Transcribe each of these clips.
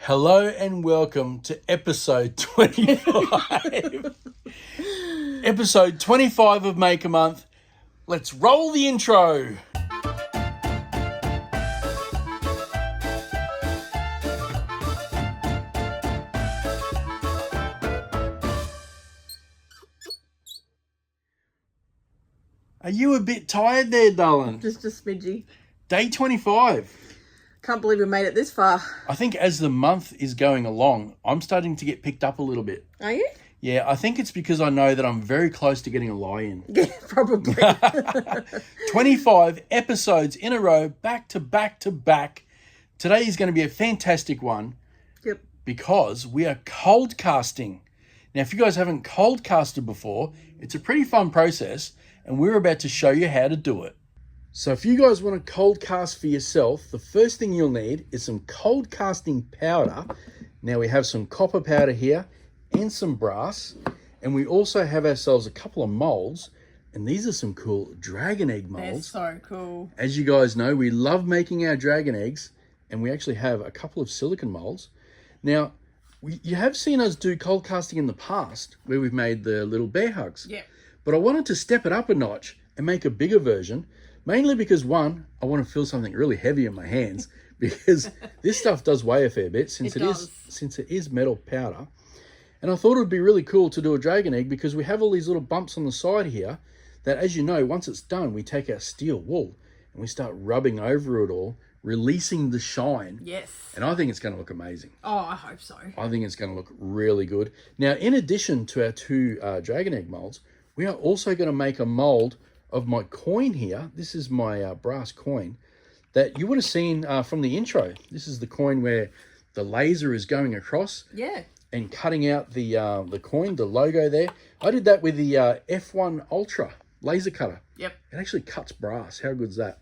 Hello and welcome to episode 25. Episode 25 of Make a Month. Let's roll the intro. Are you a bit tired there, darling? Just a smidgy. Day 25. Can't believe we made it this far. I think as the month is going along, I'm starting to get picked up a little bit. Are you? Yeah, I think it's because I know that I'm very close to getting a lie in. Yeah, probably. 25 episodes in a row, back to back to back. Today is going to be a fantastic one. Yep. Because we are cold casting. Now, if you guys haven't cold casted before, it's a pretty fun process, and we're about to show you how to do it. So if you guys want to cold cast for yourself, the first thing you'll need is some cold casting powder. Now we have some copper powder here and some brass. And we also have ourselves a couple of molds. And these are some cool dragon egg molds. They're so cool. As you guys know, we love making our dragon eggs. And we actually have a couple of silicone molds. Now, you have seen us do cold casting in the past where we've made the little bear hugs. Yeah. But I wanted to step it up a notch and make a bigger version. Mainly because, one, I want to feel something really heavy in my hands because this stuff does weigh a fair bit since it is metal powder. And I thought it would be really cool to do a dragon egg because we have all these little bumps on the side here that, as you know, once it's done, we take our steel wool and we start rubbing over it all, releasing the shine. Yes. And I think it's going to look amazing. Oh, I hope so. I think it's going to look really good. Now, in addition to our two dragon egg molds, we are also going to make a mold of my coin here. This is my brass coin that you would have seen from the intro. This is the coin where the laser is going across. Yeah. And cutting out the coin, the logo there. I did that with the F1 Ultra laser cutter. Yep. It actually cuts brass. How good's that?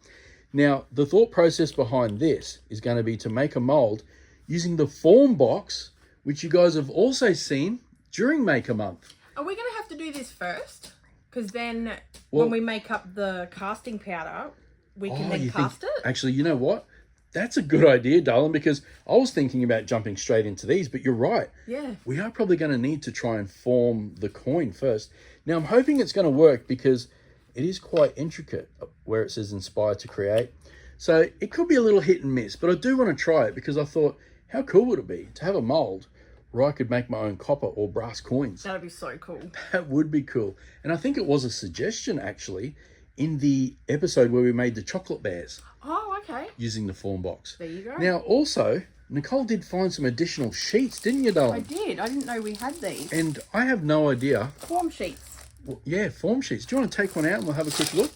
Now, the thought process behind this is going to be to make a mold using the form box, which you guys have also seen during Make a Month. Are we going to have to do this first? Because then when we make up the casting powder, we can then cast it? Actually, you know what? That's a good idea, darling, because I was thinking about jumping straight into these, but you're right. Yeah. We are probably going to need to try and form the coin first. Now, I'm hoping it's going to work because it is quite intricate where it says inspired to create. So it could be a little hit and miss, but I do want to try it because I thought, how cool would it be to have a mold where I could make my own copper or brass coins? That'd be so cool. That would be cool. And I think it was a suggestion, actually, in the episode where we made the chocolate bears. Oh, okay. Using the form box. There you go. Now, also, Nicole did find some additional sheets, didn't you, darling? I did. I didn't know we had these. And I have no idea. Form sheets. Well, yeah, form sheets. Do you want to take one out and we'll have a quick look?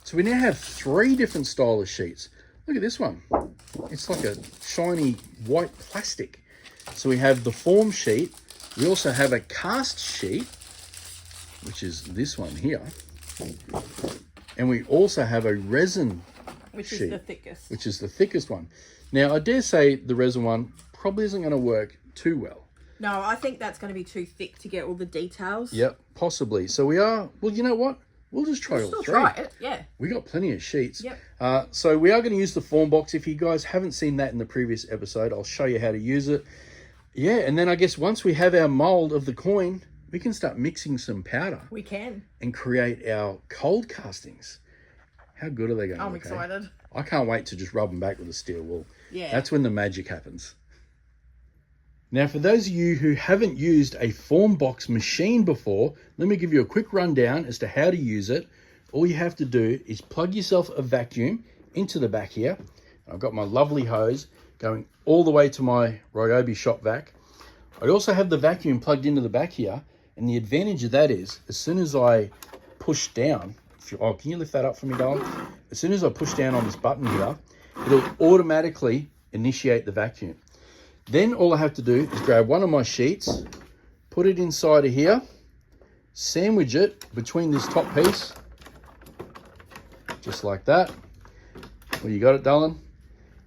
So we now have 3 different style of sheets. Look at this one. It's like a shiny white plastic. So we have the form sheet. We also have a cast sheet, which is this one here. And we also have a resin which sheet, is the thickest. which is the thickest one. Now, I dare say the resin one probably isn't going to work too well. No, I think that's going to be too thick to get all the details. Yep, possibly. So we are, well, you know what? We'll just try all 3. Try it, yeah. We got plenty of sheets. Yep. So we are going to use the form box. If you guys haven't seen that in the previous episode, I'll show you how to use it. Yeah, and then I guess once we have our mold of the coin, we can start mixing some powder. We can. And create our cold castings. How good are they going to look? I'm excited. I can't wait to just rub them back with a steel wool. Yeah. That's when the magic happens. Now, for those of you who haven't used a form box machine before, let me give you a quick rundown as to how to use it. All you have to do is plug yourself a vacuum into the back here. I've got my lovely hose going all the way to my Ryobi shop vac. I also have the vacuum plugged into the back here, and the advantage of that is as soon as I push down, can you lift that up for me, darling? As soon as I push down on this button here, it'll automatically initiate the vacuum. Then all I have to do is grab one of my sheets, put it inside of here, sandwich it between this top piece, just like that. Well, you got it, darling?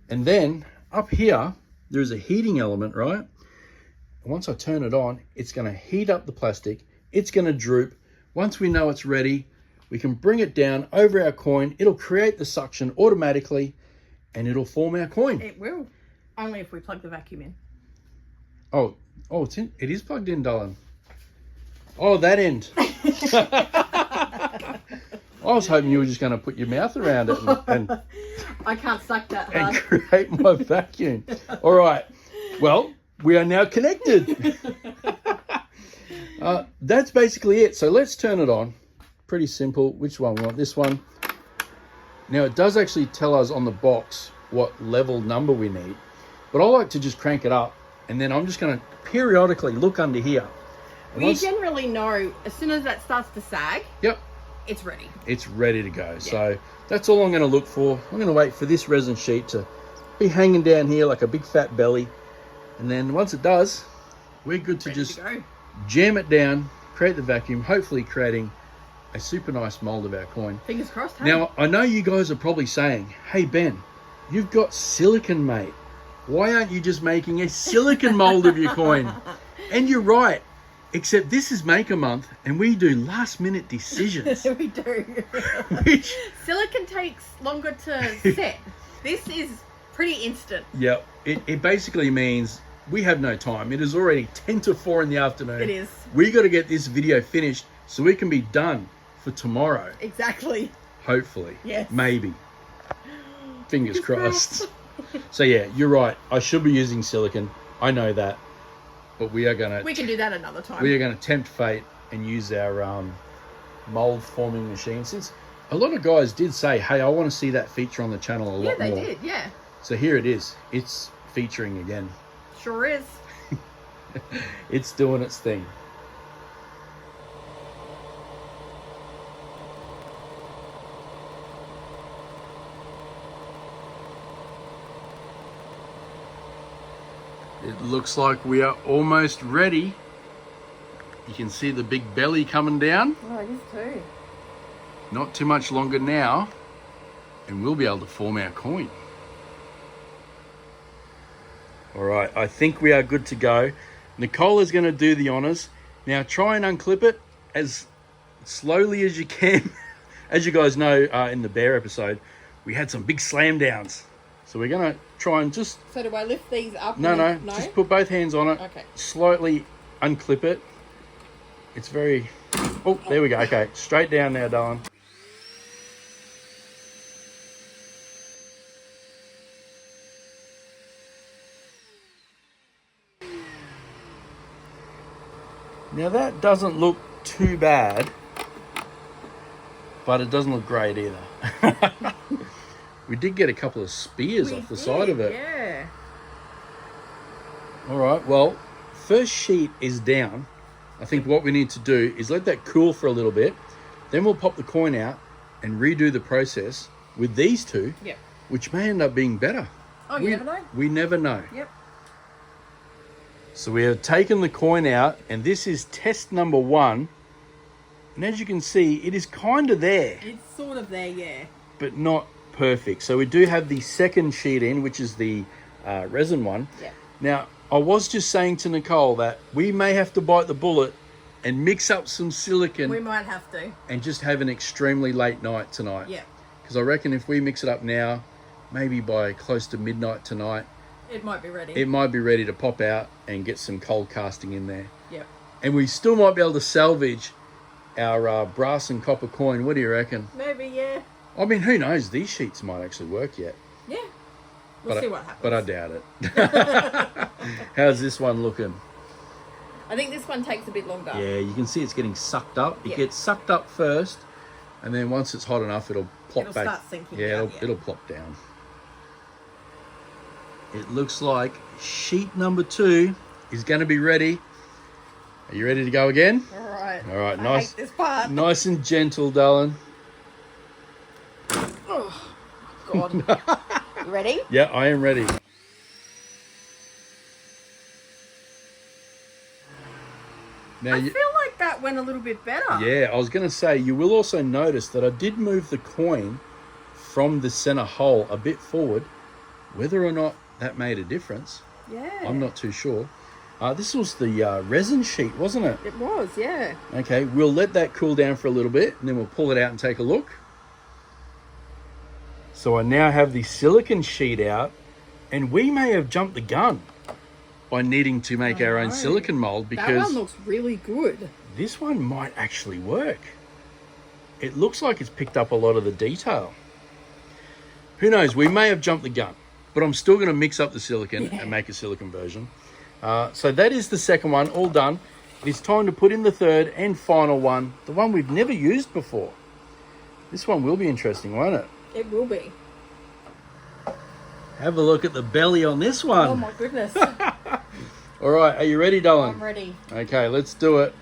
And then up here, there's a heating element, right? And once I turn it on, it's going to heat up the plastic. It's going to droop. Once we know it's ready, we can bring it down over our coin. It'll create the suction automatically, and it'll form our coin. It will. Only if we plug the vacuum in. Oh, it is plugged in, darling. Oh, that end. I was hoping you were just going to put your mouth around it and I can't suck that hard. and create my vacuum. All right. Well, we are now connected. That's basically it. So let's turn it on. Pretty simple. Which one? We want this one. Now, it does actually tell us on the box what level number we need. But I like to just crank it up. And then I'm just going to periodically look under here. We generally know as soon as that starts to sag. Yep. It's ready. It's ready to go. Yeah. So that's all I'm going to look for. I'm going to wait for this resin sheet to be hanging down here like a big fat belly. And then once it does, we're good to just jam it down, create the vacuum, hopefully creating a super nice mold of our coin. Fingers crossed. Hey? Now, I know you guys are probably saying, hey, Ben, you've got silicone, mate. Why aren't you just making a silicone mold of your coin? And you're right. Except this is Maker Month, and we do last-minute decisions. We do. Which... Silicone takes longer to set. This is pretty instant. Yep. It basically means we have no time. It is already 10 to 4 in the afternoon. It is. We got to get this video finished so we can be done for tomorrow. Exactly. Hopefully. Yes. Maybe. Fingers crossed. So yeah, you're right. I should be using silicone. I know that. But we can do that another time. We are going to tempt fate and use our mold forming machine. Since a lot of guys did say, hey, I want to see that feature on the channel a lot more. Yeah, they did, yeah. So here it is. It's featuring again. Sure is. It's doing its thing. It looks like we are almost ready. You can see the big belly coming down. Oh, it is too. Not too much longer now, and we'll be able to form our coin. All right, I think we are good to go. Nicole is going to do the honors. Now try and unclip it as slowly as you can. As you guys know, in the bear episode, we had some big slam downs. So we're going to try and just... So do I lift these up? No, just put both hands on it. Okay. Slightly unclip it. It's very... Oh, there we go. Okay, straight down now, darling. Now that doesn't look too bad, but it doesn't look great either. We did get a couple of spears off the side of it. Yeah. All right, well, first sheet is down. I think what we need to do is let that cool for a little bit. Then we'll pop the coin out and redo the process with these two, which may end up being better. Oh, you never know? We never know. Yep. So we have taken the coin out, and this is test number 1. And as you can see, it is kind of there. It's sort of there, yeah. But not perfect. So we do have the second sheet in, which is the resin one. Yeah. Now, I was just saying to Nicole that we may have to bite the bullet and mix up some silicone. We might have to. And just have an extremely late night tonight. Yeah. Because I reckon if we mix it up now, maybe by close to midnight tonight, it might be ready. It might be ready to pop out and get some cold casting in there. Yep. And we still might be able to salvage our brass and copper coin. What do you reckon? Maybe, yeah. I mean, who knows? These sheets might actually work yet. Yeah. We'll see what happens. But I doubt it. How's this one looking? I think this one takes a bit longer. Yeah, you can see it's getting sucked up. It gets sucked up first, and then once it's hot enough, it'll plop back. It'll start sinking down. It'll plop down. It looks like sheet number 2 is going to be ready. Are you ready to go again? All right. All right, I hate this part. Nice and gentle, darling. Oh, God. You ready? Yeah, I am ready. Now I feel like that went a little bit better. Yeah, I was going to say, you will also notice that I did move the coin from the center hole a bit forward. Whether or not that made a difference, I'm not too sure. This was the resin sheet, wasn't it? It was, yeah. Okay, we'll let that cool down for a little bit, and then we'll pull it out and take a look. So I now have the silicone sheet out, And we may have jumped the gun by needing to make our own silicone mold, because that one looks really good. this one might actually work. It looks like it's picked up a lot of the detail. Who knows? We may have jumped the gun, but I'm still going to mix up the silicone and make a silicone version. So that is the second one, all done. It's time to put in the third and final one, the one we've never used before. This one will be interesting, won't it? It will be. Have a look at the belly on this one. Oh my goodness. All right, are you ready, Dylan? I'm ready. Okay, let's do it.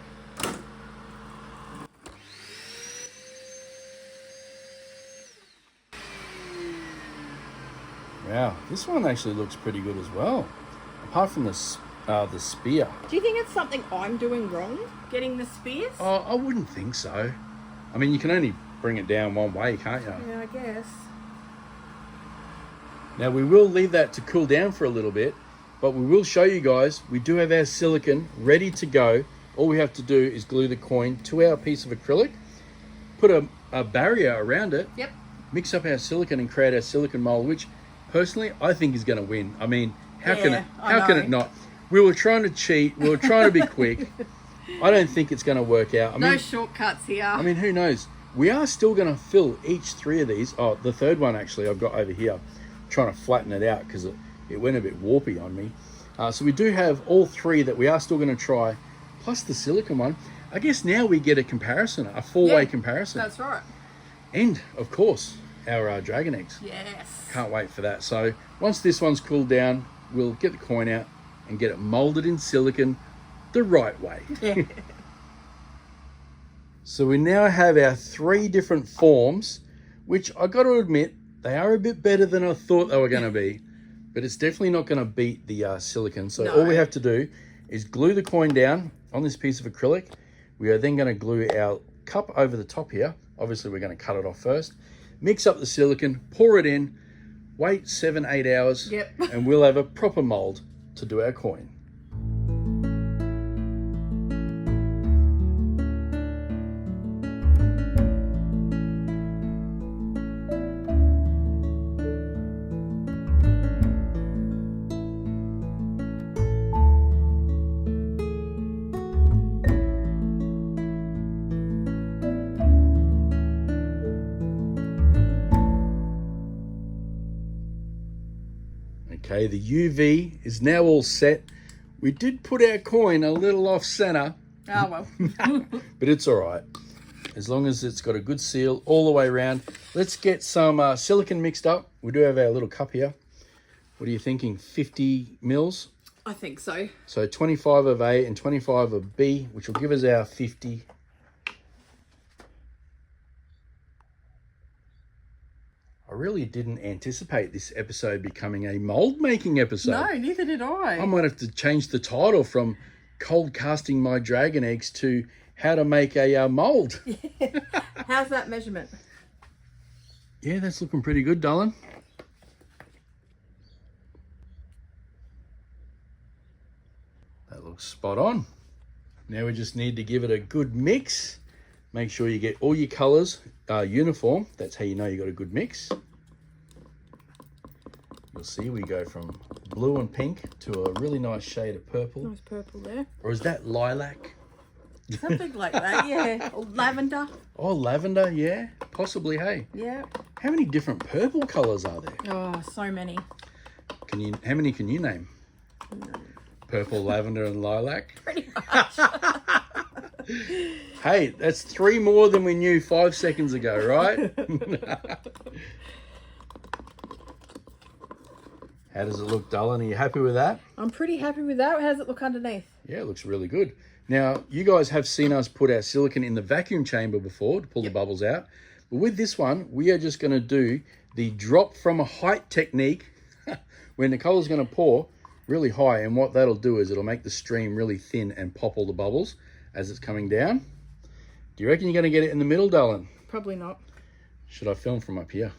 Wow, this one actually looks pretty good as well. Apart from the spear. Do you think it's something I'm doing wrong, getting the spears? Oh, I wouldn't think so. I mean, you can only bring it down one way, can't you? Yeah, I guess. Now, we will leave that to cool down for a little bit, but we will show you guys, we do have our silicone ready to go. All we have to do is glue the coin to our piece of acrylic, put a barrier around it, Yep. mix up our silicone and create our silicone mold, which personally I think is going to win. I mean, how can it not? We were trying to cheat. We were trying to be quick. I don't think it's going to work out. I mean, No shortcuts here. I mean, who knows? We are still going to fill each three of these. Oh, the third one actually I've got over here. Trying to flatten it out because it went a bit warpy on me. So we do have all three that we are still going to try, plus the silicone one. I guess now we get a comparison, a four-way comparison. That's right. And, of course, our dragon eggs. Yes. Can't wait for that. So once this one's cooled down, we'll get the coin out and get it molded in silicone the right way. Yeah. So we now have our three different forms, which I got to admit, they are a bit better than I thought they were going to be, but it's definitely not going to beat the silicone. So all we have to do is glue the coin down on this piece of acrylic. We are then going to glue our cup over the top here. Obviously, we're going to cut it off first. Mix up the silicone, pour it in, wait 7-8 hours, and we'll have a proper mold to do our coin. Okay, the UV is now all set. We did put our coin a little off center. Oh, well. But it's all right. As long as it's got a good seal all the way around. Let's get some silicone mixed up. We do have our little cup here. What are you thinking? 50 mils? I think so. So 25 of A and 25 of B, which will give us our 50. I really didn't anticipate this episode becoming a mold making episode. No, neither did I. I might have to change the title from cold casting my dragon eggs to how to make a mold. Yeah. How's that measurement? Yeah, that's looking pretty good, darling. That looks spot on. Now we just need to give it a good mix. Make sure you get all your colors uniform. That's how you know you got a good mix. You'll see we go from blue and pink to a really nice shade of purple. Nice purple there. Or is that lilac? Something like that, yeah. Or lavender. Oh, lavender, yeah. Possibly, hey. Yeah. How many different purple colors are there? Oh, so many. How many can you name? Purple, lavender, and lilac? Pretty much. Hey, that's 3 more than we knew 5 seconds ago, right? How does it look, Dylan? Are you happy with that? I'm pretty happy with that. How does it look underneath? Yeah, it looks really good. Now, you guys have seen us put our silicone in the vacuum chamber before to pull the bubbles out. But with this one, we are just going to do the drop from a height technique when Nicole's going to pour really high. And what that'll do is it'll make the stream really thin and pop all the bubbles as it's coming down. Do you reckon you're going to get it in the middle, Dylan? Probably not. Should I film from up here?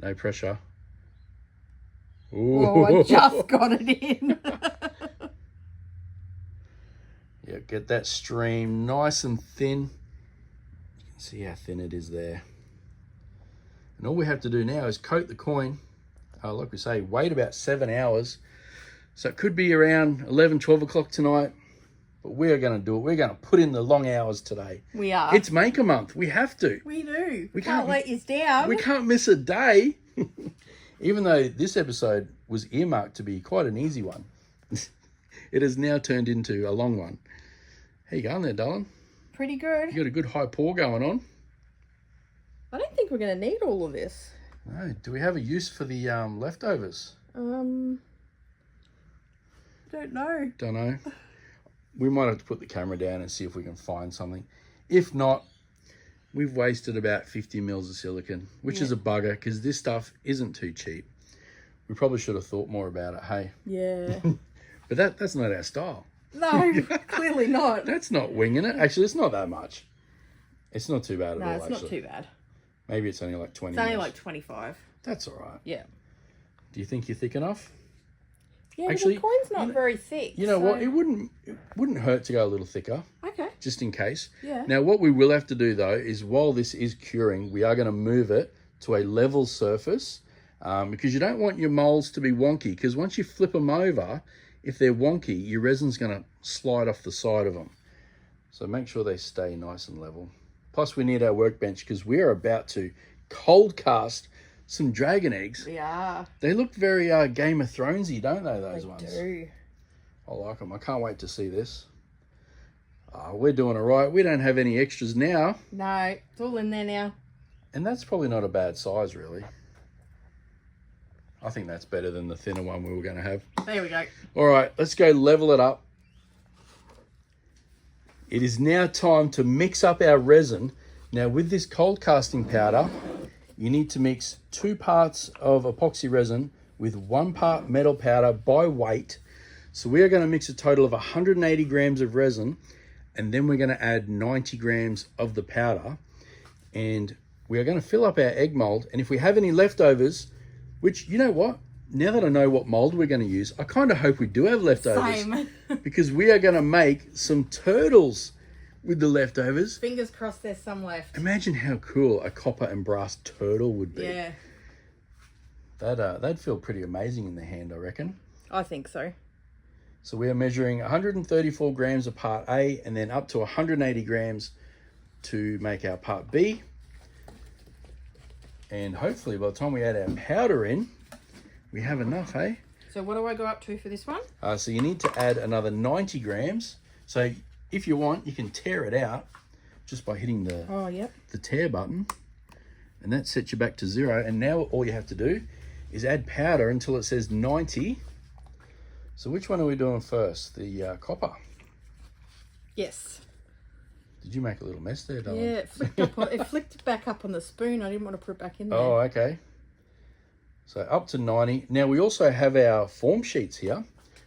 No pressure. Ooh. Oh, I just got it in. Yeah, get that stream nice and thin. You can see how thin it is there. And all we have to do now is coat the coin like we say, wait about 7 hours. So it could be around 11, 12 o'clock tonight. But we're going to do it. We're going to put in the long hours today. We are. It's Maker Month. We have to. We do. We can't let you down. We can't miss a day. Even though this episode was earmarked to be quite an easy one, it has now turned into a long one. How you going there, darling? Pretty good. You got a good high pour going on. I don't think we're going to need all of this. No. Do we have a use for the leftovers? Don't know. Don't know. We might have to put the camera down and see if we can find something. If not, we've wasted about 50 mils of silicone, which is a bugger because this stuff isn't too cheap. We probably should have thought more about it, hey? Yeah. But that's not our style. No, clearly not. That's not winging it. Actually, it's not that much. It's not too bad at all, No, it's not too bad. Maybe it's only like 20 It's only mils. like 25. That's all right. Yeah. Do you think you're thick enough? Yeah, Actually, the coin's not very thick. You know what? It wouldn't hurt to go a little thicker. Okay. Just in case. Yeah. Now, what we will have to do, though, is while this is curing, we are going to move it to a level surface because you don't want your molds to be wonky, because once you flip them over, if they're wonky, your resin's going to slide off the side of them. So make sure they stay nice and level. Plus, we need our workbench because we are about to cold cast some dragon eggs. Yeah. They look very Game of Thronesy, don't they, those ones? They do. I like them. I can't wait to see this. We're doing all right. We don't have any extras now. No, it's all in there now. And that's probably not a bad size, really. I think that's better than the thinner one we were going to have. There we go. All right, let's go level it up. It is now time to mix up our resin. Now, with this cold casting powder, you need to mix 2 parts of epoxy resin with 1 part metal powder by weight. So we are going to mix a total of 180 grams of resin, and then we're going to add 90 grams of the powder. And we are going to fill up our egg mold. And if we have any leftovers, which, you know what? Now that I know what mold we're going to use, I kind of hope we do have leftovers. Same. Because we are going to make some turtles with the leftovers. Fingers crossed there's some left. Imagine how cool a copper and brass turtle would be. Yeah. That'd feel pretty amazing in the hand, I reckon. I think so. So we are measuring 134 grams of part A and then up to 180 grams to make our part B. And hopefully by the time we add our powder in, we have enough, hey? So what do I go up to for this one? So you need to add another 90 grams. So if you want, you can tear it out just by hitting the tear button. And that sets you back to 0. And now all you have to do is add powder until it says 90. So which one are we doing first? The copper? Yes. Did you make a little mess there, darling? Yeah, it flicked back up on the spoon. I didn't want to put it back in there. Oh, okay. So up to 90. Now we also have our form sheets here,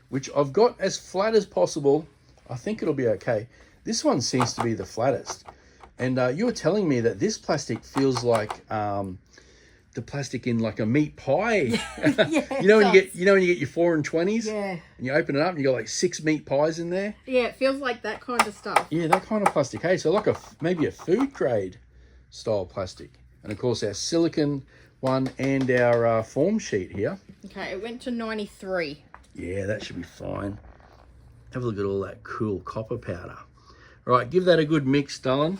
which I've got as flat as possible. I think it'll be okay. This one seems to be the flattest. And you were telling me that this plastic feels like the plastic in like a meat pie. Yeah, you know when you get your 4 and 20s? Yeah. And you open it up and you got like 6 meat pies in there. Yeah, it feels like that kind of stuff. Yeah, that kind of plastic. Hey, so like maybe a food grade style plastic. And of course our silicone one and our form sheet here. Okay, it went to 93. Yeah, that should be fine. Have a look at all that cool copper powder. All right, give that a good mix, darling.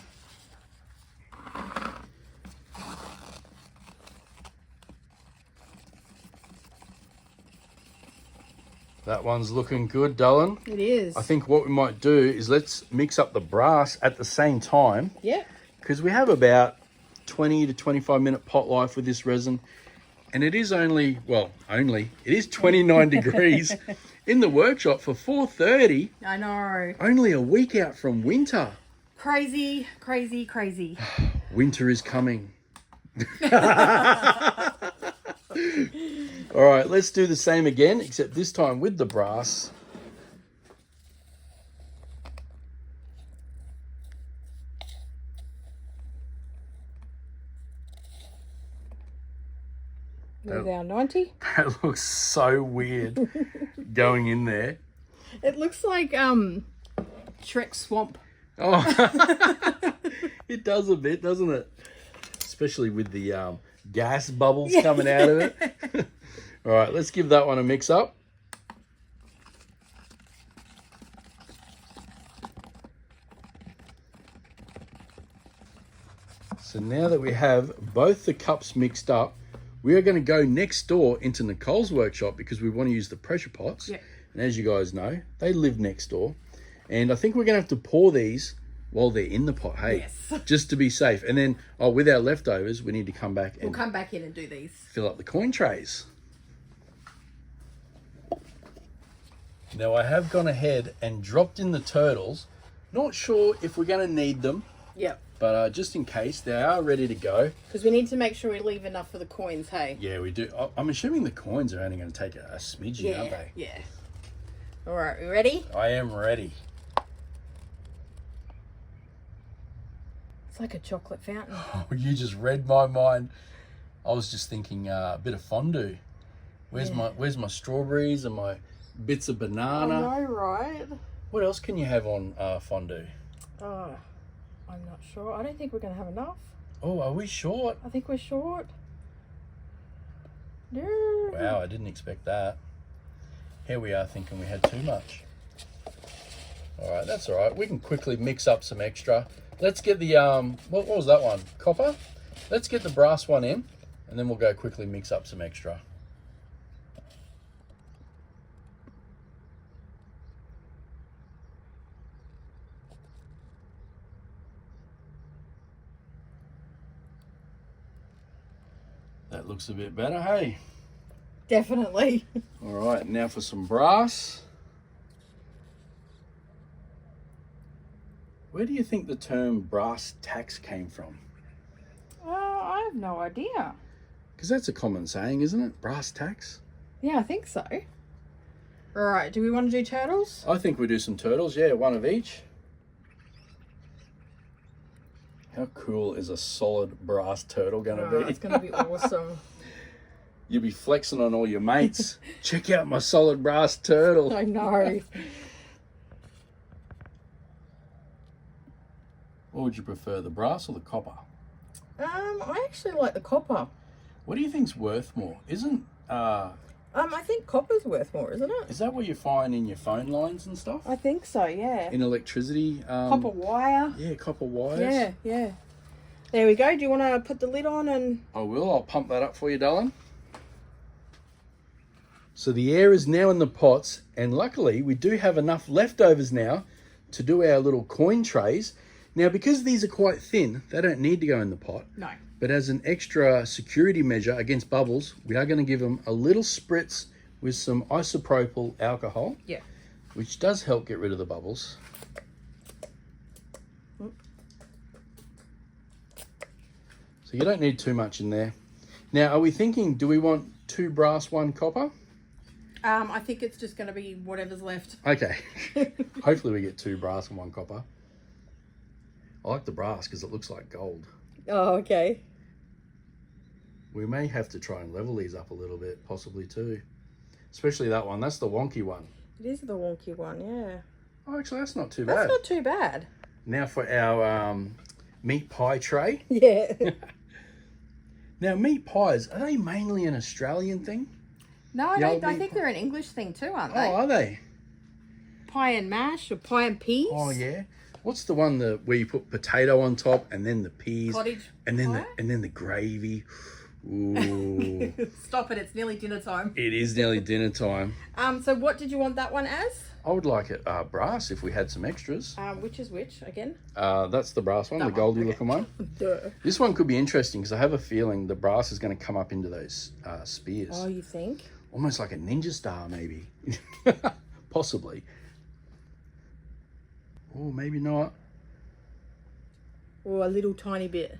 That one's looking good, darling. It is. I think what we might do is let's mix up the brass at the same time. Yeah. Because we have about 20 to 25 minute pot life with this resin. And it is it is 29 degrees in the workshop for 4:30. I know. Only a week out from winter. Crazy, crazy, crazy. Winter is coming. All right, let's do the same again, except this time with the brass. With our 90. That looks so weird going in there. It looks like Shrek Swamp. Oh, it does a bit, doesn't it? Especially with the gas bubbles coming out of it. All right, let's give that one a mix up. So now that we have both the cups mixed up, we are going to go next door into Nicole's workshop because we want to use the pressure pots. Yep. And as you guys know, they live next door. And I think we're going to have to pour these while they're in the pot, hey? Yes. Just to be safe. And then, with our leftovers, we need to come back and We'll come back in and do these. fill up the coin trays. Now I have gone ahead and dropped in the turtles. Not sure if we're going to need them, Yep. but just in case, they are ready to go. Because we need to make sure we leave enough for the coins, hey? Yeah, we do. I'm assuming the coins are only going to take a smidgen, aren't they? Yeah. All right, we ready? I am ready. It's like a chocolate fountain. Oh, you just read my mind. I was just thinking a bit of fondue. Where's my strawberries and my bits of banana? I know, right? What else can you have on fondue? Oh, I'm not sure. I don't think we're going to have enough. Oh, are we short? I think we're short. No. Wow, I didn't expect that. Here we are thinking we had too much. All right, that's all right. We can quickly mix up some extra. Let's get the, what was that one? Copper? Let's get the brass one in, and then we'll go quickly mix up some extra. That looks a bit better, hey? Definitely. All right, now for some brass. Where do you think the term brass tacks came from? I have no idea. Because that's a common saying, isn't it? Brass tacks? Yeah, I think so. All right, do we want to do turtles? I think we do some turtles, yeah, one of each. How cool is a solid brass turtle going to be? It's going to be awesome. You'll be flexing on all your mates. Check out my solid brass turtle. I know. What would you prefer, the brass or the copper? I actually like the copper. What do you think's worth more? I think copper's worth more, isn't it? Is that what you find in your phone lines and stuff? I think so, yeah. In electricity? Copper wire. Yeah, copper wires. Yeah, yeah. There we go. Do you want to put the lid on and... I will. I'll pump that up for you, darling. So the air is now in the pots, and luckily we do have enough leftovers now to do our little coin trays. Now, because these are quite thin, they don't need to go in the pot. No. But as an extra security measure against bubbles, we are going to give them a little spritz with some isopropyl alcohol. Yeah. Which does help get rid of the bubbles. So you don't need too much in there. Now, are we thinking, do we want 2 brass, 1 copper? I think it's just going to be whatever's left. Okay. Hopefully we get 2 brass and 1 copper. I like the brass because it looks like gold. Oh, okay. We may have to try and level these up a little bit, possibly too. Especially that one. That's the wonky one. It is the wonky one, yeah. Oh, actually, that's not too bad. That's not too bad. Now for our meat pie tray. Yeah. Now, meat pies, are they mainly an Australian thing? No, I think they're an English thing too, aren't they? Oh, are they? Pie and mash or pie and peas. Oh, yeah. What's the one where you put potato on top and then the peas Cottage and then pie? the gravy? Ooh. Stop it, it's nearly dinner time. It is nearly dinner time. So what did you want that one as? I would like it brass if we had some extras. Which is which again? That's the brass one, That the goldy looking one. Duh. This one could be interesting because I have a feeling the brass is going to come up into those spears. Oh, you think? Almost like a ninja star, maybe. Possibly. Oh, maybe not. Or a little tiny bit.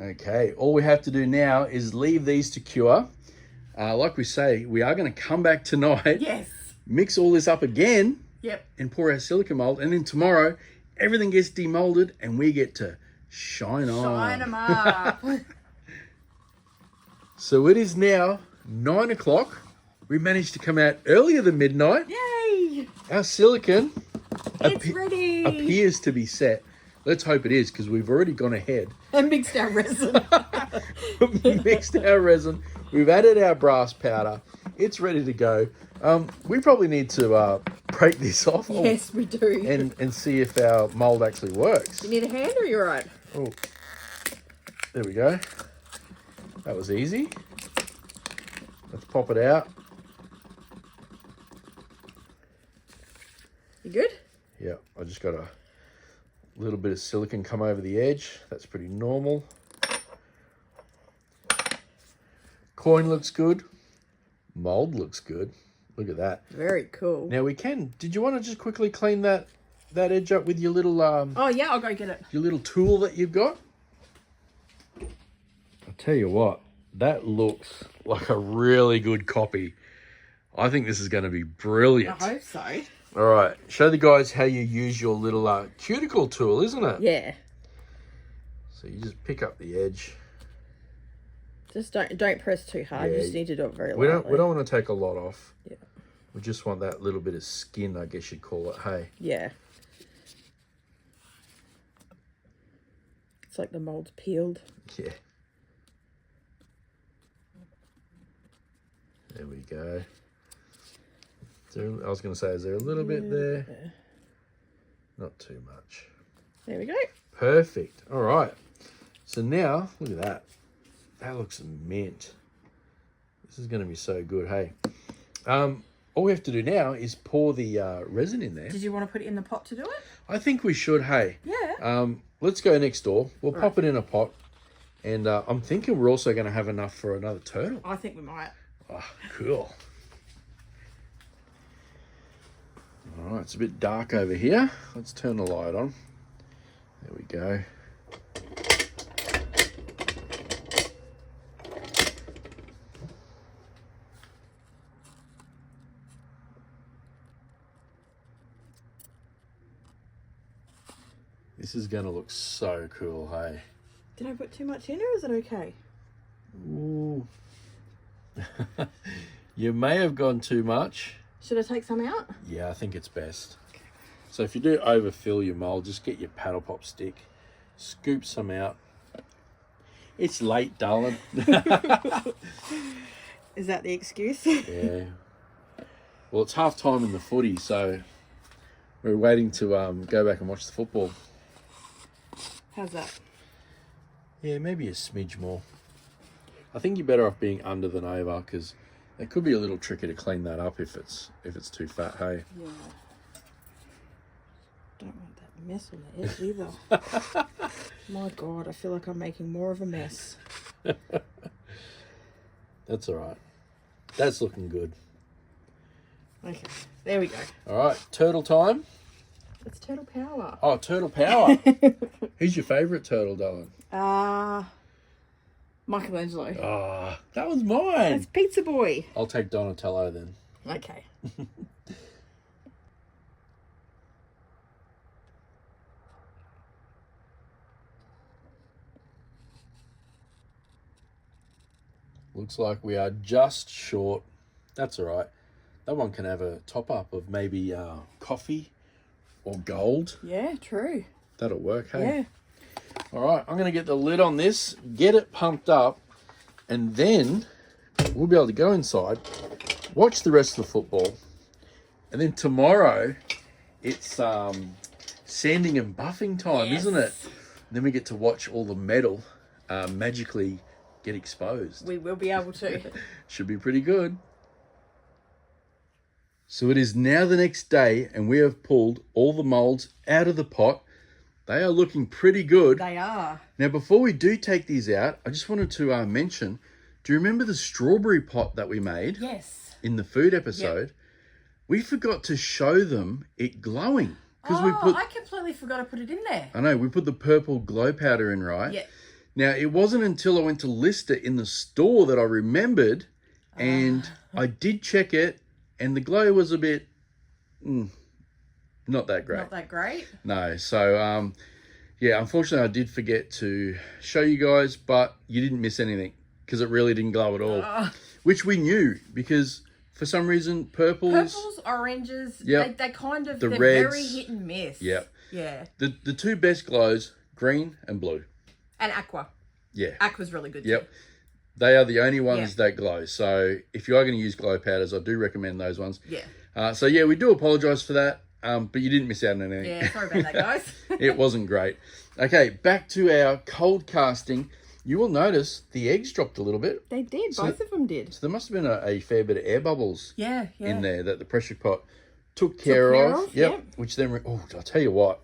Okay, all we have to do now is leave these to cure. Like we say, we are going to come back tonight. Yes. Mix all this up again. Yep. And pour our silicone mold. And then tomorrow, everything gets demolded and we get to shine on. Shine them up. So it is now 9 o'clock. We managed to come out earlier than midnight. Yay! Our silicone It's ready. appears to be set. Let's hope it is because we've already gone ahead. And mixed our resin. Mixed our resin. We've added our brass powder. It's ready to go. We probably need to break this off. Yes, we do. And see if our mold actually works. You need a hand or you're right? Oh, there we go. That was easy. Let's pop it out. You good? Yeah, I just got a little bit of silicone come over the edge. That's pretty normal. Coin looks good. Mold looks good. Look at that. Very cool. Now we can. Did you want to just quickly clean that edge up with your little oh yeah, I'll go get it. Your little tool that you've got? I'll tell you what, that looks like a really good copy. I think this is going to be brilliant. I hope so. All right, show the guys how you use your little cuticle tool, isn't it? Yeah. So you just pick up the edge. Just don't press too hard. Yeah, you just need to do it very lightly. We don't want to take a lot off. Yeah. We just want that little bit of skin, I guess you'd call it. Hey. Yeah. It's like the mold's peeled. Yeah. There we go. I was going to say, is there a little bit there? Not too much. There we go. Perfect. All right. So now, look at that. That looks mint. This is going to be so good, hey. All we have to do now is pour the resin in there. Did you want to put it in the pot to do it? I think we should, hey. Yeah. Let's go next door. We'll pop it in a pot. And I'm thinking we're also going to have enough for another turtle. I think we might. Oh, cool. All right, it's a bit dark over here. Let's turn the light on. There we go. This is going to look so cool, hey? Did I put too much in or is it okay? Ooh. You may have gone too much. Should I take some out? Yeah, I think it's best. Okay. So if you do overfill your mold, just get your paddle pop stick, scoop some out. It's late, darling. Is that the excuse? Yeah. Well, it's half time in the footy, so we're waiting to go back and watch the football. How's that? Yeah, maybe a smidge more. I think you're better off being under than over, because it could be a little tricky to clean that up if it's too fat, hey? Yeah. Don't want that mess on the edge either. My God, I feel like I'm making more of a mess. That's all right. That's looking good. Okay, there we go. All right, turtle time. It's turtle power. Oh, turtle power. Who's your favourite turtle, darling? Michelangelo. Ah, that was mine. That's Pizza Boy. I'll take Donatello then. Okay. Looks like we are just short. That's all right. That one can have a top up of maybe coffee or gold. Yeah, true. That'll work, hey? Yeah. All right, I'm going to get the lid on this, get it pumped up, and then we'll be able to go inside, watch the rest of the football, and then tomorrow it's sanding and buffing time, Yes. isn't it? And then we get to watch all the metal magically get exposed. We will be able to. Should be pretty good. So it is now the next day, and we have pulled all the molds out of the pot. They are looking pretty good. They are. Now, before we do take these out, I just wanted to mention, do you remember the strawberry pot that we made? Yes. In the food episode? Yep. We forgot to show them it glowing. I completely forgot to put it in there. I know, we put the purple glow powder in, right? Yeah. Now, it wasn't until I went to list it in the store that I remembered, and I did check it, and the glow was a bit... not that great. Not that great? No. So, yeah, unfortunately, I did forget to show you guys, but you didn't miss anything because it really didn't glow at all, which we knew because for some reason, purples, oranges, yep, they kind of, they're very reds, hit and miss. Yep. Yeah. The two best glows, green and blue. And aqua. Yeah. Aqua's really good Yep. too. They are the only ones that glow. So if you are going to use glow powders, I do recommend those ones. Yeah. So yeah, we do apologise for that, but you didn't miss out on anything. Yeah, sorry about that, guys. It wasn't great. Okay, back to our cold casting. You will notice the eggs dropped a little bit. They did. Both of them did. So there must have been a fair bit of air bubbles in there that the pressure pot took care of. Yep. Which then, oh, I'll tell you what.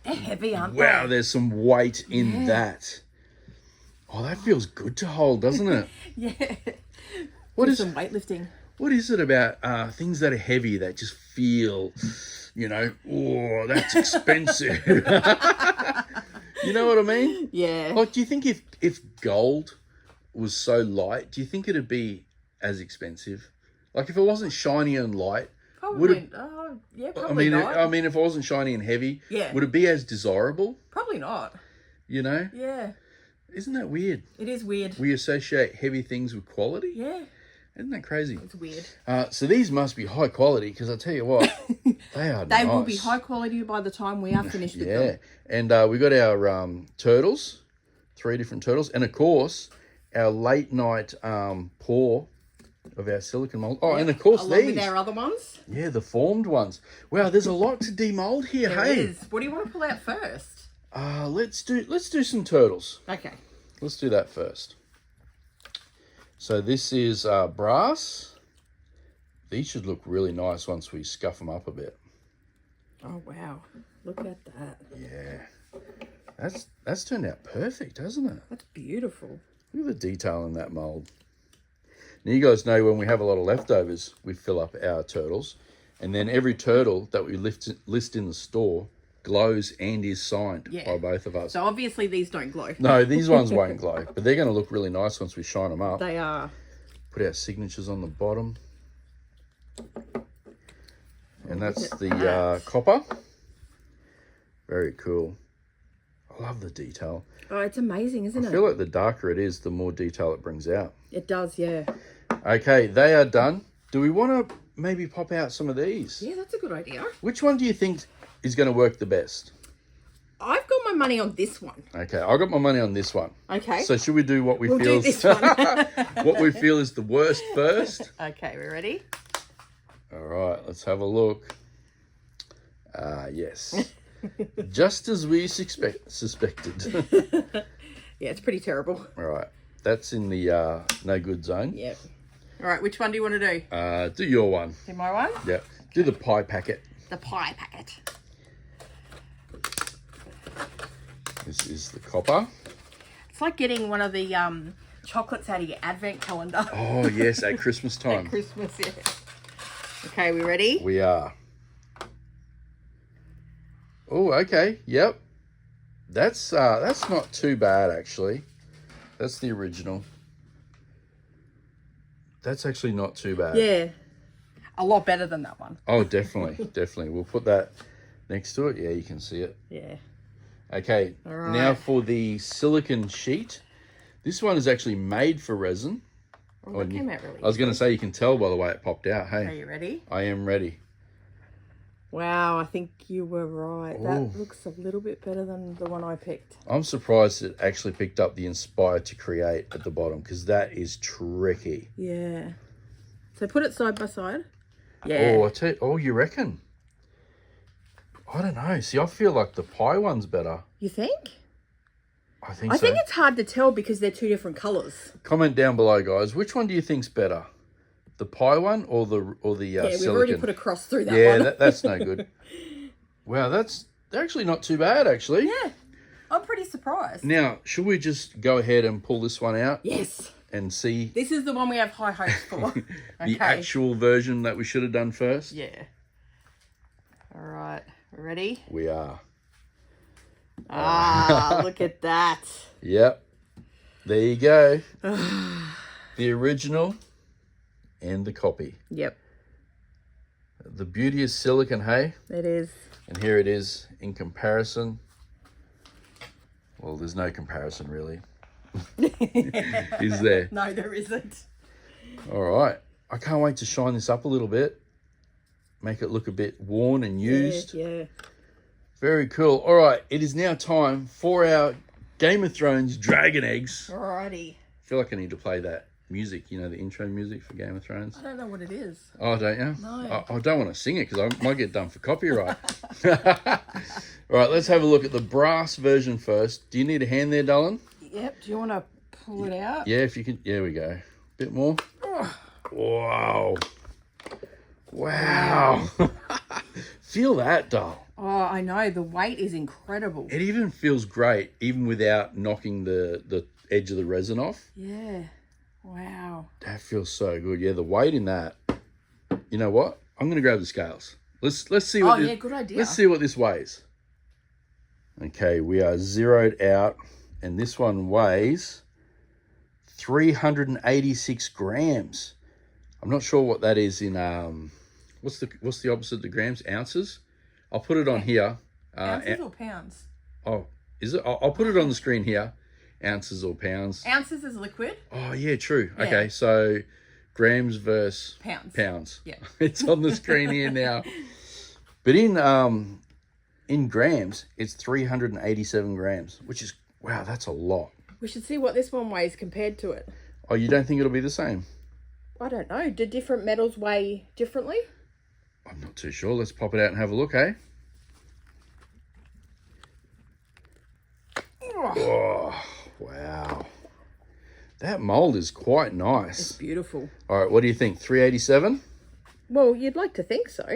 They're heavy, aren't they? Wow, there's some weight in that. Oh, that feels good to hold, doesn't it? Yeah. What is some weightlifting? What is it about things that are heavy that just feel, you know, oh, that's expensive. You know what I mean? Yeah. Like, do you think if gold was so light, do you think it'd be as expensive? Like, if it wasn't shiny and light, probably. Probably not. I mean, if it wasn't shiny and heavy, would it be as desirable? Probably not. You know? Yeah. Isn't that weird? It is weird. We associate heavy things with quality. Yeah. Isn't that crazy? It's weird. So these must be high quality, because I'll tell you what, they are They nice. will be high quality by the time we are finished with them. And we got our turtles, 3 different turtles, and of course our late night pour of our silicone mold. Oh, and of course along these. with our other ones. Yeah, the formed ones. Wow, there's a lot to demold here. There hey, is. What do you want to pull out first? let's do some turtles. Okay. Let's do that first. So this is brass. These should look really nice once we scuff them up a bit. Oh wow! Look at that. Yeah, that's turned out perfect, hasn't it? That's beautiful. Look at the detail in that mold. Now you guys know when we have a lot of leftovers, we fill up our turtles, and then every turtle that we list in the store glows and is signed by both of us. So obviously these don't glow. No, these ones won't glow, but they're going to look really nice once we shine them up. They are. Put our signatures on the bottom. And that's the copper. Very cool. I love the detail. Oh, it's amazing, isn't it? I feel like the darker it is, the more detail it brings out. It does, yeah. Okay, they are done. Do we want to maybe pop out some of these? Yeah, that's a good idea. Which one do you think is going to work the best? I've got my money on this one. Okay, I got my money on this one. Okay. So should we do what we feel? Do this one. What we feel is the worst first? Okay, we ready? All right, let's have a look. Yes. Just as we suspected. Yeah, it's pretty terrible. All right, that's in the no good zone. Yep. All right, which one do you want to do? Do your one. Do my one? Yep. Do the pie packet. The pie packet. This is the copper. It's like getting one of the chocolates out of your advent calendar. Oh, yes, at Christmas time. At Christmas, yeah. Okay, we ready? We are. Oh, okay. Yep. That's not too bad, actually. That's the original. That's actually not too bad. Yeah. A lot better than that one. Oh, definitely. Definitely. We'll put that next to it. Yeah, you can see it. Yeah. Okay. All right. Now for the silicone sheet. This one is actually made for resin. Oh, that came out really I was going to say, you can tell by the way it popped out. Hey. Are you ready? I am ready. Wow, I think you were right. Ooh. That looks a little bit better than the one I picked. I'm surprised it actually picked up the Inspire to Create at the bottom, because that is tricky. Yeah. So put it side by side. Yeah. Oh, you reckon? I don't know. See, I feel like the pie one's better. You think? I think I so. think it's hard to tell because they're two different colours. Comment down below, guys. Which one do you think's better? The pie one or the yeah, we've silicone? already put a cross through that one. Yeah, that's no good. Wow, that's actually not too bad, actually. Yeah, I'm pretty surprised. Now, should we just go ahead and pull this one out? Yes. And see This is the one we have high hopes for. the actual version that we should have done first? Yeah. All right, ready? We are. Ah, look at that. Yep. There you go. The original and the copy. Yep. The beauty is silicone, hey? It is. And here it is in comparison. Well, there's no comparison really. Is there? No, there isn't. All right. I can't wait to shine this up a little bit. Make it look a bit worn and used. Yeah. Very cool. All right. It is now time for our Game of Thrones dragon eggs Alrighty. feel like I need to play that music, you know, the intro music for Game of Thrones. I don't know what it is. Oh, don't you? No. I don't want to sing it because I might get done for copyright. All right, let's have a look at the brass version first. Do you need a hand there, darling? Yep. Do you want to pull it out? Yeah, if you can. There we go. Bit more. Oh. Wow. Wow. Feel that, doll. Oh, I know. The weight is incredible. It even feels great, even without knocking the edge of the resin off. Yeah. Wow. That feels so good. Yeah, the weight in that. You know what? I'm going to grab the scales. Let's see what. Oh, yeah, good idea. Let's see what this weighs. Okay, we are zeroed out, and this one weighs 386 grams. I'm not sure what that is in what's the opposite of the grams? Ounces. I'll put it on here. Ounces or pounds? Oh, is it? I'll put it on the screen here. Ounces or pounds? Ounces is liquid. Oh yeah, true. Yeah. Okay, so grams versus pounds. Yeah, it's on the screen here now. But in grams, it's 387 grams, which is wow, that's a lot. We should see what this one weighs compared to it. Oh, you don't think it'll be the same? I don't know. Do different metals weigh differently? I'm not too sure. Let's pop it out and have a look, eh? Oh, wow. That mold is quite nice. It's beautiful. All right, what do you think? 387? Well, you'd like to think so.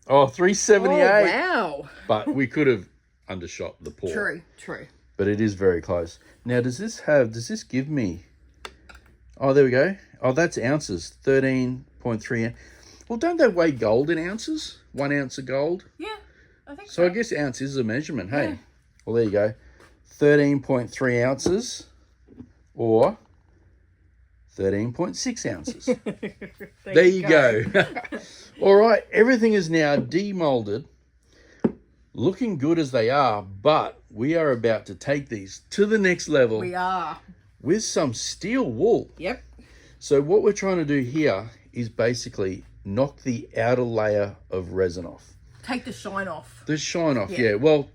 Oh, 378. Oh, wow. But we could have undershot the pour. True. But it is very close. Now, does this give me... Oh, there we go. Oh, that's ounces. 13.3. Well, don't they weigh gold in ounces? 1 ounce of gold? Yeah, I think So I guess ounce is a measurement, hey? Yeah. Well, there you go. 13.3 ounces or 13.6 ounces. there you go. All right, everything is now demolded, looking good as they are, but we are about to take these to the next level. We are. With some steel wool. Yep. So what we're trying to do here is basically knock the outer layer of resin off. Take the shine off. The shine off, yeah. Well,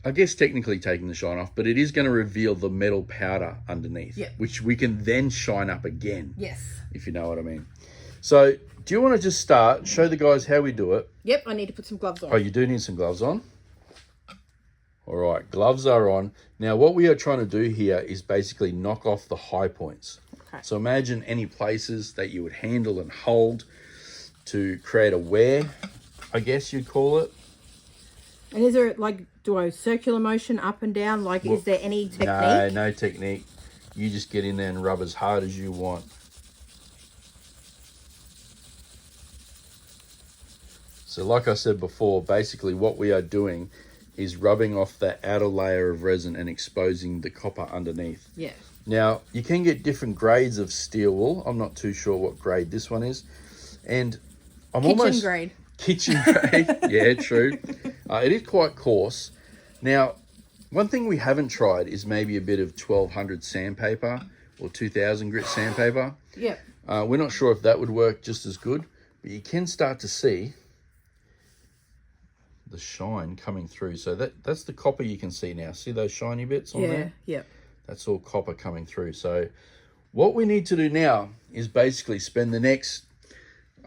I guess technically taking the shine off, but it is going to reveal the metal powder underneath, which we can then shine up again. Yes. If you know what I mean. So do you want to just start, show the guys how we do it? Yep, I need to put some gloves on. Oh, you do need some gloves on? All right, gloves are on. Now, what we are trying to do here is basically knock off the high points. Okay. So imagine any places that you would handle and hold to create a wear, I guess you'd call it. And is there, like, do I circular motion up and down? Like, is there any technique? No technique. You just get in there and rub as hard as you want. So like I said before, basically what we are doing is rubbing off that outer layer of resin and exposing the copper underneath. Yeah. Now, you can get different grades of steel wool. I'm not too sure what grade this one is. And I'm Kitchen grade. Kitchen grade. Yeah, true. It is quite coarse. Now, one thing we haven't tried is maybe a bit of 1200 sandpaper or 2000 grit sandpaper. Yep. We're not sure if that would work just as good, but you can start to see the shine coming through. So that's the copper you can see now. See those shiny bits on there? Yeah. That's all copper coming through. So what we need to do now is basically spend the next,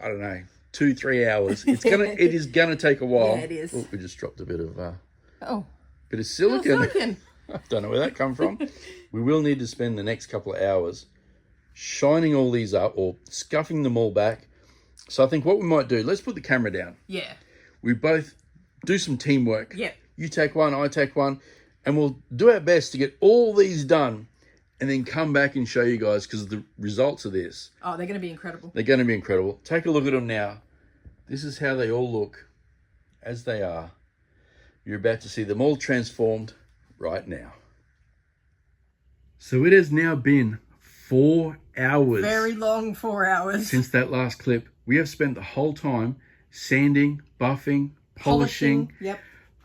I don't know, 2-3 hours. It is gonna take a while. Yeah, it is. Oh, we just dropped a bit of bit of silicone. I don't know where that come from. We will need to spend the next couple of hours shining all these up or scuffing them all back. So I think what we might do, let's put the camera down. Yeah. We both do some teamwork. Yeah. You take one, I take one, and we'll do our best to get all these done and then come back and show you guys, because the results of this. Oh, they're going to be incredible. They're going to be incredible. Take a look at them now. This is how they all look as they are. You're about to see them all transformed right now. So it has now been 4 hours. Very long 4 hours. Since that last clip. We have spent the whole time sanding, buffing, polishing. Yep.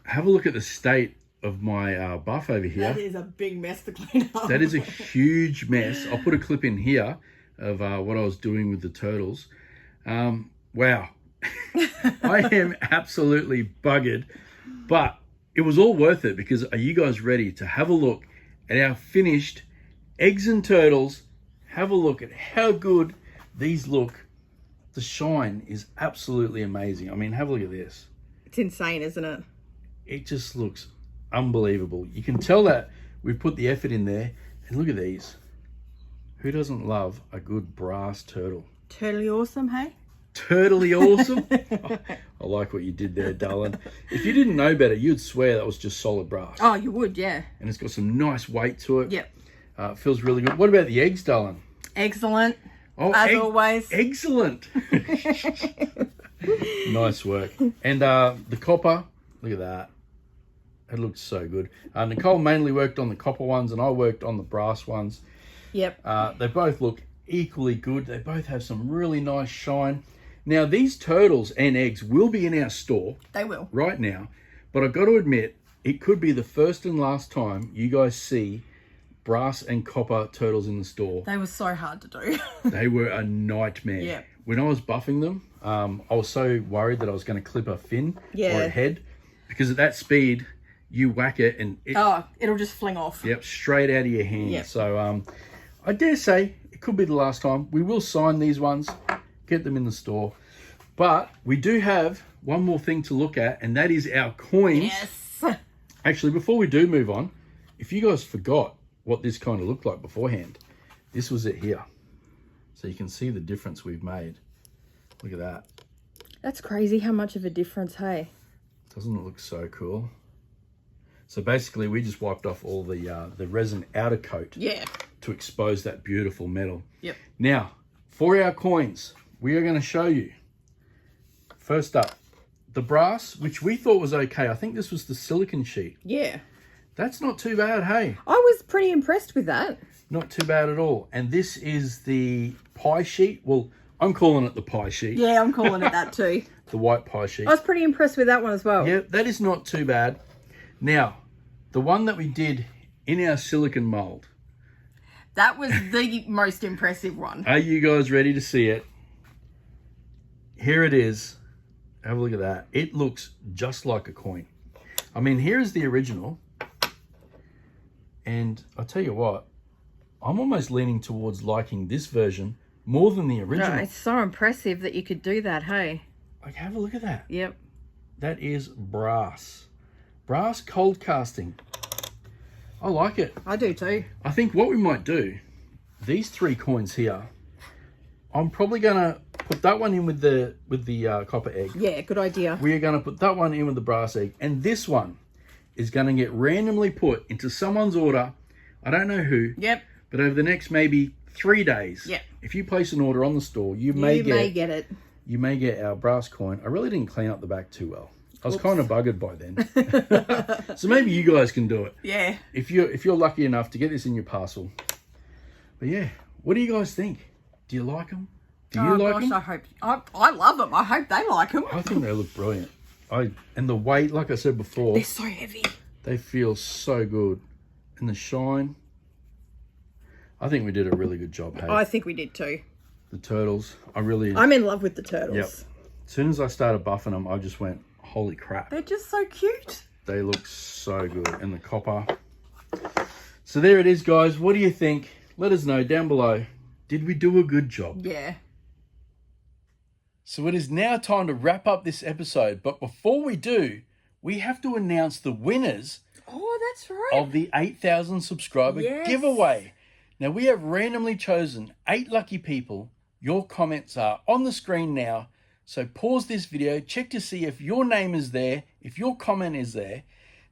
Have a look at the state of my buff over here. That is a big mess to clean up. That is a huge mess. I'll put a clip in here of what I was doing with the turtles. Wow. I am absolutely buggered, but it was all worth it, because are you guys ready to have a look at our finished Eggs and turtles. Have a look at how good these look. The shine is absolutely amazing. I mean, have a look at this. It's insane, isn't it? It just looks unbelievable. You can tell that we've put the effort in there. And look at these. Who doesn't love a good brass turtle? Totally awesome, hey? Totally awesome. Oh, I like what you did there, darling. If you didn't know better, you'd swear that was just solid brass. Oh, you would, yeah. And it's got some nice weight to it. Yep. It feels really good. What about the eggs, darling? Excellent. Oh, as always. Excellent. Nice work. And the copper, look at that. It looks so good. Nicole mainly worked on the copper ones and I worked on the brass ones. Yep. They both look equally good. They both have some really nice shine. Now, these turtles and eggs will be in our store. They will. Right now. But I've got to admit, it could be the first and last time you guys see brass and copper turtles in the store. They were so hard to do. They were a nightmare. Yeah. When I was buffing them, I was so worried that I was going to clip a fin or a head, because at that speed, you whack it and it'll just fling off. Yep, straight out of your hand. Yep. So I dare say it could be the last time. We will sign these ones, get them in the store. But we do have one more thing to look at, and that is our coins. Yes. Actually, before we do move on, if you guys forgot what this kind of looked like beforehand, this was it here. So you can see the difference we've made. Look at that. That's crazy how much of a difference, hey? Doesn't it look so cool? So basically we just wiped off all the resin outer coat to expose that beautiful metal. Yep. Now, for our coins, we are going to show you. First up, the brass, which we thought was okay. I think this was the silicone sheet. Yeah. That's not too bad, hey? I was pretty impressed with that. Not too bad at all. And this is the pie sheet. Well, I'm calling it the pie sheet. Yeah, I'm calling it that too. The white pie sheet. I was pretty impressed with that one as well. Yeah, that is not too bad. Now, the one that we did in our silicone mold. That was the most impressive one. Are you guys ready to see it? Here it is. Have a look at that. It looks just like a coin. I mean, here is the original. And I'll tell you what, I'm almost leaning towards liking this version more than the original. No, it's so impressive that you could do that, hey? Like, have a look at that. Yep. That is brass. Brass cold casting. I like it. I do too. I think what we might do, these 3 coins here, I'm probably going to put that one in with the copper egg. Yeah, good idea. We are going to put that one in with the brass egg. And this one is going to get randomly put into someone's order. I don't know who. Yep. But over the next maybe 3 days. Yep. If you place an order on the store, you may get it. You may get our brass coin. I really didn't clean up the back too well. I was kind of buggered by then. So maybe you guys can do it. Yeah. If you're lucky enough to get this in your parcel. But yeah, what do you guys think? Do you like them? Do you like them? I love them. I hope they like them. I think they look brilliant. And the weight, like I said before, they're so heavy. They feel so good. And the shine, I think we did a really good job, hey? I think we did too. The turtles, I'm in love with the turtles. Yep. As soon as I started buffing them, I just went, holy crap. They're just so cute. They look so good. And the copper. So there it is, guys. What do you think? Let us know down below. Did we do a good job? Yeah. So it is now time to wrap up this episode. But before we do, we have to announce the winners that's right. of the 8,000 subscriber giveaway. Now, we have randomly chosen 8 lucky people. Your comments are on the screen now. So pause this video, check to see if your name is there, if your comment is there.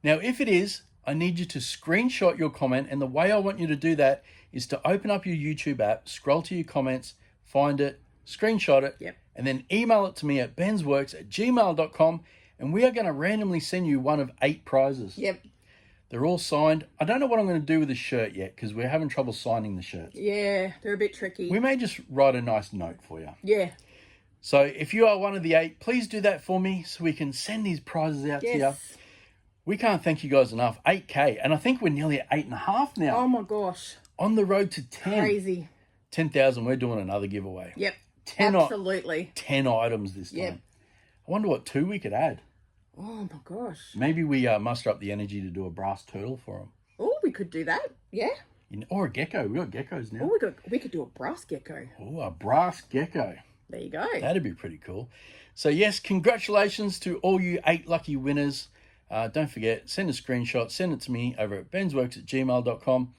Now, if it is, I need you to screenshot your comment. And the way I want you to do that is to open up your YouTube app, scroll to your comments, find it, screenshot it, and then email it to me at bensworks@gmail.com. And we are going to randomly send you one of 8 prizes. Yep. They're all signed. I don't know what I'm going to do with the shirt yet because we're having trouble signing the shirts. Yeah, they're a bit tricky. We may just write a nice note for you. Yeah. So if you are one of the 8, please do that for me so we can send these prizes out to you. We can't thank you guys enough. 8K. And I think we're nearly at 8.5 now. Oh my gosh. On the road to 10. Crazy. 10,000. We're doing another giveaway. Yep. 10 absolutely. 10 items this time. Yep. I wonder what 2 we could add. Oh my gosh. Maybe we muster up the energy to do a brass turtle for them. Oh, we could do that. Yeah. Or a gecko. We got geckos now. Oh, we could do a brass gecko. Oh, a brass gecko. There you go. That'd be pretty cool. So yes, congratulations to all you 8 lucky winners. Don't forget, send a screenshot, send it to me over at bensworks@gmail.com.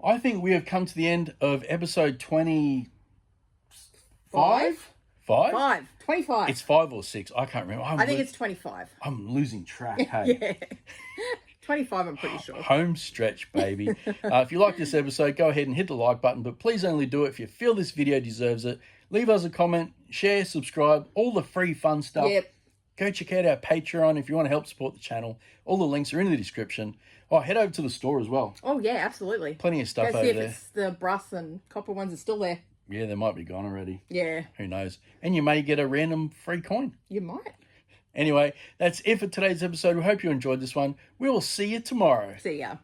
I think we have come to the end of episode 25. 25. It's 5 or 6. I can't remember. I think it's 25. I'm losing track. Hey. Yeah. 25, I'm pretty sure. Home stretch, baby. If you like this episode, go ahead and hit the like button, but please only do it if you feel this video deserves it. Leave us a comment, share, subscribe, all the free fun stuff. Yep. Go check out our Patreon if you want to help support the channel. All the links are in the description. Oh, head over to the store as well. Oh, yeah, absolutely. Plenty of stuff Go over see there. if it's the brass and copper ones are still there. Yeah, they might be gone already. Yeah. Who knows? And you may get a random free coin. You might. Anyway, that's it for today's episode. We hope you enjoyed this one. We will see you tomorrow. See ya.